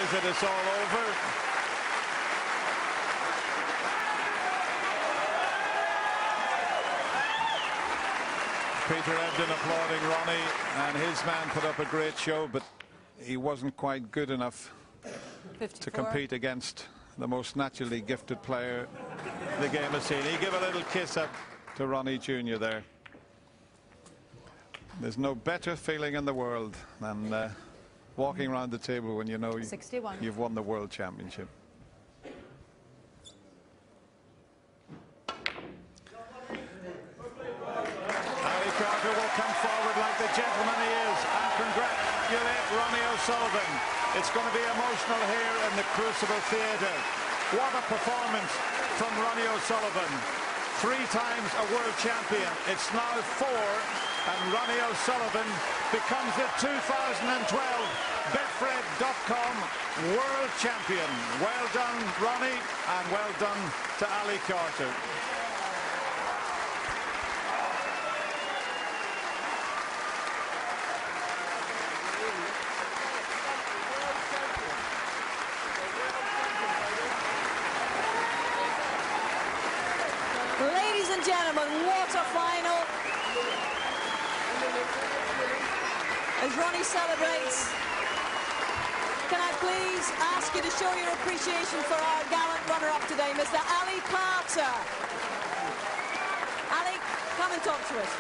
knows it, it's all over. Peter Ebdon applauding Ronnie, and his man put up a great show, but he wasn't quite good enough 54. to compete against the most naturally gifted player the game has seen. He gave a little kiss up to Ronnie Jr. there. There's no better feeling in the world than walking around the table when you know you've won the World Championship. Ali Carter will come forward like the gentleman he is and congratulate Ronnie O'Sullivan. It's going to be emotional here in the Crucible Theatre. What a performance from Ronnie O'Sullivan. 3 times a world champion. It's now 4, and Ronnie O'Sullivan becomes the 2012 Betfred.com world champion. Well done, Ronnie, and well done to Ali Carter. Ladies and gentlemen, what a final. As Ronnie celebrates, can I please ask you to show your appreciation for our gallant runner-up today, Mr. Ali Carter. Ali, come and talk to us.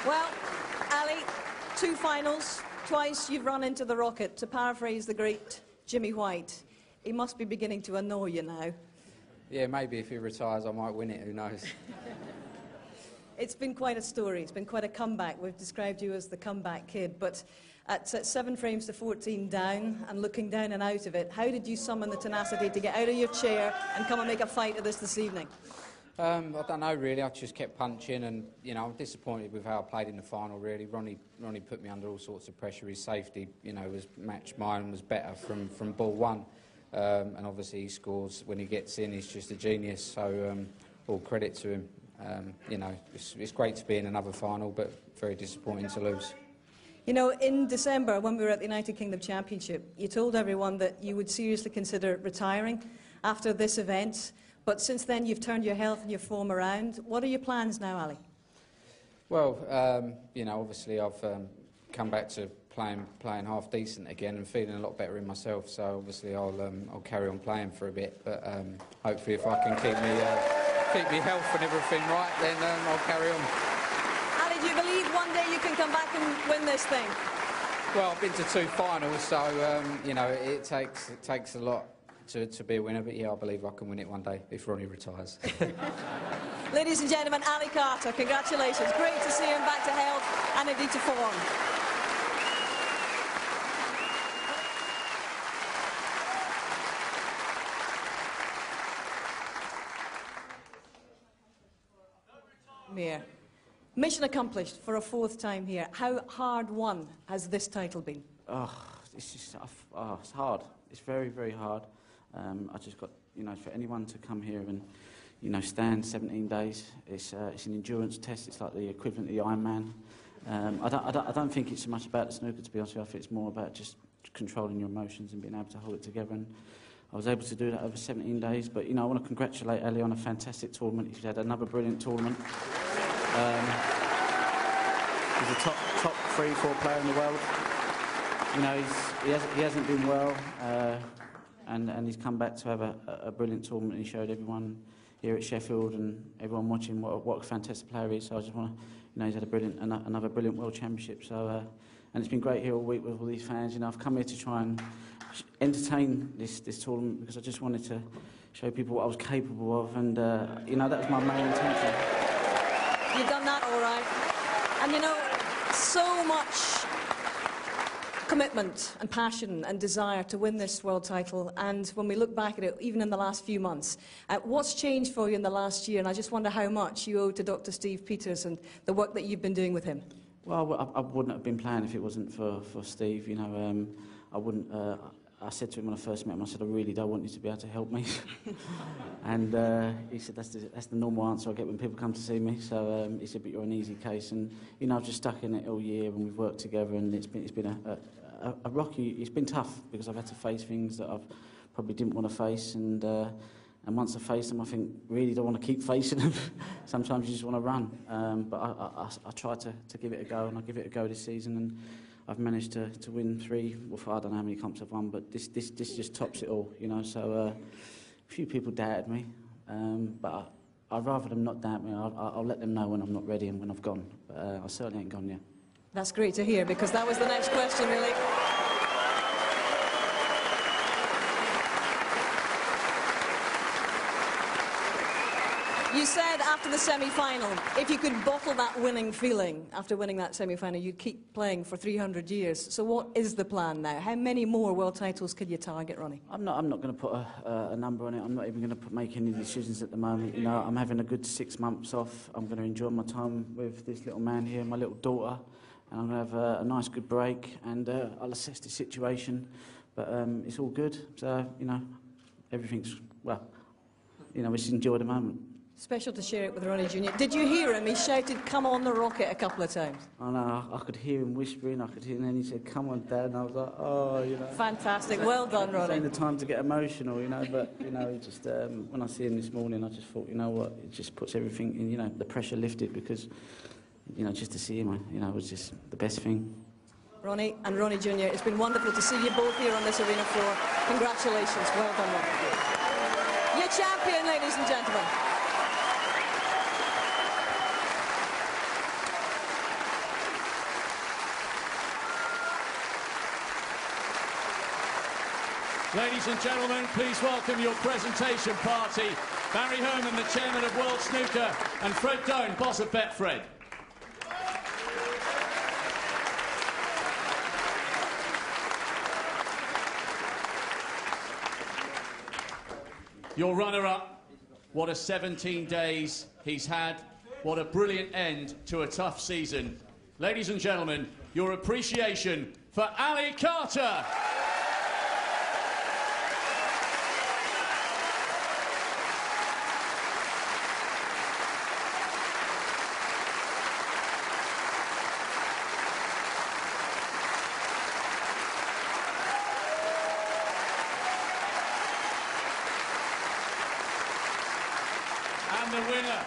Well, Ali, 2 finals, twice you've run into the rocket. To paraphrase the great Jimmy White, he must be beginning to annoy you now. Yeah, maybe if he retires I might win it, who knows. It's been quite a story, it's been quite a comeback. We've described you as the comeback kid, but at 7 frames to 14 down and looking down and out of it, how did you summon the tenacity to get out of your chair and come and make a fight of this evening? I don't know really, I just kept punching, and you know, I'm disappointed with how I played in the final really. Ronnie put me under all sorts of pressure. His safety, you know, was matched, mine was better from ball 1. And obviously he scores when he gets in, he's just a genius, so all credit to him. You know, it's great to be in another final, but very disappointing to lose. You know, in December, when we were at the United Kingdom Championship, you told everyone that you would seriously consider retiring after this event, but since then you've turned your health and your form around. What are your plans now, Ali? Well, you know, obviously I've come back to playing half decent again and feeling a lot better in myself, so obviously I'll carry on playing for a bit, but hopefully if I can keep me health and everything right, then I'll carry on. Ali, do you believe one day you can come back and win this thing? Well, I've been to 2 finals, so you know, it takes a lot to be a winner, but yeah, I believe I can win it one day if Ronnie retires. Ladies and gentlemen, Ali Carter, congratulations. Great to see him back to health and indeed to form. Mayor, mission accomplished for a 4th time here. How hard won has this title been? Oh, it's just it's hard. It's very, very hard. I just got, you know, for anyone to come here and, you know, stand 17 days, it's an endurance test. It's like the equivalent of the Ironman. I don't think it's so much about the snooker, to be honest with you. I think it's more about just controlling your emotions and being able to hold it together. And I was able to do that over 17 days. But, you know, I want to congratulate Ali on a fantastic tournament. He's had another brilliant tournament. He's a top 3-4 player in the world. You know, he hasn't been well, and he's come back to have a brilliant tournament. He showed everyone here at Sheffield and everyone watching what a fantastic player he is. So I just want to, you know, he's had another brilliant World Championship. So, and it's been great here all week with all these fans. You know, I've come here to try and entertain this tournament because I just wanted to show people what I was capable of, and you know, that was my main intention. You've done that all right. And you know, so much commitment and passion and desire to win this world title, and when we look back at it, even in the last few months, what's changed for you in the last year? And I just wonder how much you owe to Dr. Steve Peters and the work that you've been doing with him. Well, I wouldn't have been playing if it wasn't for Steve. You know, I wouldn't. I said to him when I first met him, I said, I really don't want you to be able to help me. And he said, that's the normal answer I get when people come to see me. So he said, but you're an easy case. And, you know, I've just stuck in it all year and we've worked together, and it's been a rocky, it's been tough because I've had to face things that I've probably didn't want to face. And once I face them, I think, really don't want to keep facing them. Sometimes you just want to run. But I try to give it a go, and I give it a go this season. And I've managed to win 3, well, I don't know how many comps I've won, but this just tops it all, you know. So a few people doubted me, but I'd rather them not doubt me. I'll let them know when I'm not ready and when I've gone. But I certainly ain't gone yet. That's great to hear, because that was the next question, really. You said after the semi-final, if you could bottle that winning feeling after winning that semi-final, you'd keep playing for 300 years. So what is the plan now? How many more world titles could you target, Ronnie? I'm not going to put a number on it. I'm not even going to make any decisions at the moment. You know, I'm having a good 6 months off. I'm going to enjoy my time with this little man here, my little daughter, and I'm going to have a nice, good break, and I'll assess the situation. But it's all good. So, you know, everything's, well, you know, we just enjoy the moment. Special to share it with Ronnie Jr. Did you hear him? He shouted, "Come on the rocket," a couple of times. I know, I could hear him whispering, and then he said, "Come on, Dad," and I was like, oh, you know. Fantastic, well done, Ronnie. It's ain't the time to get emotional, you know, but, you know, just, when I see him this morning, I just thought, you know what, it just puts everything in, you know, the pressure lifted, because, you know, just to see him, you know, was just the best thing. Ronnie and Ronnie Jr., it's been wonderful to see you both here on this arena floor. Congratulations, well done, Ronnie. Your champion, ladies and gentlemen. Ladies and gentlemen, please welcome your presentation party. Barry Herman, the chairman of World Snooker, and Fred Doan, boss of Betfred. Your runner-up, what a 17 days he's had. What a brilliant end to a tough season. Ladies and gentlemen, your appreciation for Ali Carter. And the winner,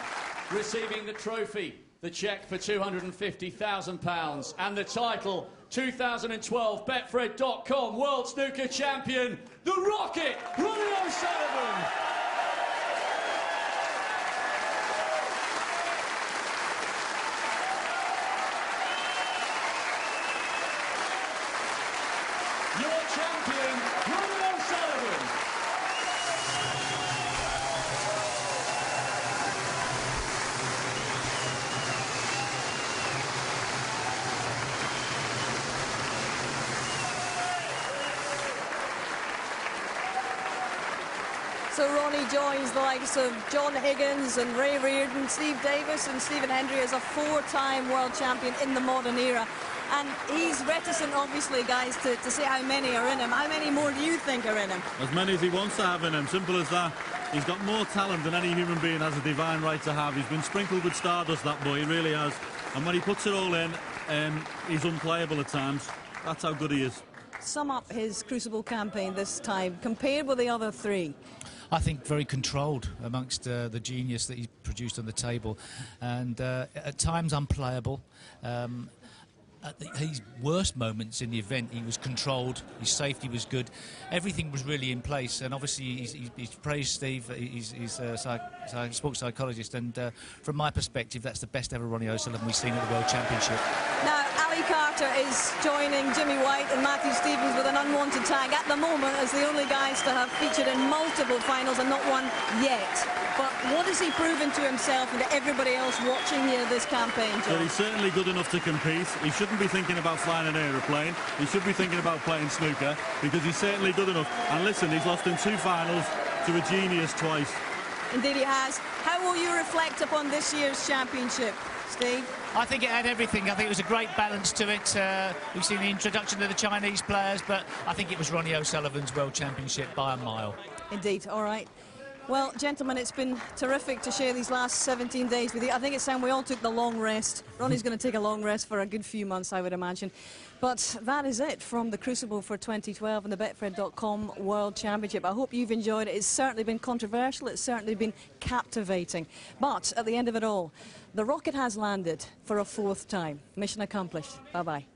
receiving the trophy, the cheque for £250,000, and the title, 2012 Betfred.com World Snooker Champion, the Rocket, Ronnie O'Sullivan. Your champion, Ronnie O'Sullivan. So Ronnie joins the likes of John Higgins and Ray Reardon, Steve Davis and Stephen Hendry as a 4-time world champion in the modern era. And he's reticent, obviously, guys, to say how many are in him. How many more do you think are in him? As many as he wants to have in him, simple as that. He's got more talent than any human being has a divine right to have. He's been sprinkled with stardust, that boy, he really has. And when he puts it all in, he's unplayable at times. That's how good he is. Sum up his Crucible campaign this time, compared with the other 3. I think very controlled amongst the genius that he produced on the table, and at times unplayable. At his worst moments in the event, he was controlled, his safety was good, everything was really in place, and obviously he's praised Steve, he's a sports psychologist, and from my perspective, that's the best ever Ronnie O'Sullivan we've seen at the World Championship. Now, Ali Carter is joining Jimmy White and Matthew Stevens with an unwanted tag at the moment as the only guys to have featured in multiple finals and not one yet. But what has he proven to himself and to everybody else watching here this campaign, John? Well, he's certainly good enough to compete. He shouldn't be thinking about flying an aeroplane. He should be thinking about playing snooker, because he's certainly good enough. And listen, he's lost in 2 finals to a genius twice. Indeed he has. How will you reflect upon this year's championship? Steve? I think it had everything. I think it was a great balance to it. We've seen the introduction to the Chinese players, but I think it was Ronnie O'Sullivan's World Championship by a mile. Indeed, all right. Well, gentlemen, it's been terrific to share these last 17 days with you. I think it's time we all took the long rest. Ronnie's going to take a long rest for a good few months, I would imagine. But that is it from the Crucible for 2012 and the Betfred.com World Championship. I hope you've enjoyed it. It's certainly been controversial. It's certainly been captivating. But at the end of it all, the rocket has landed for a 4th time. Mission accomplished. Bye-bye.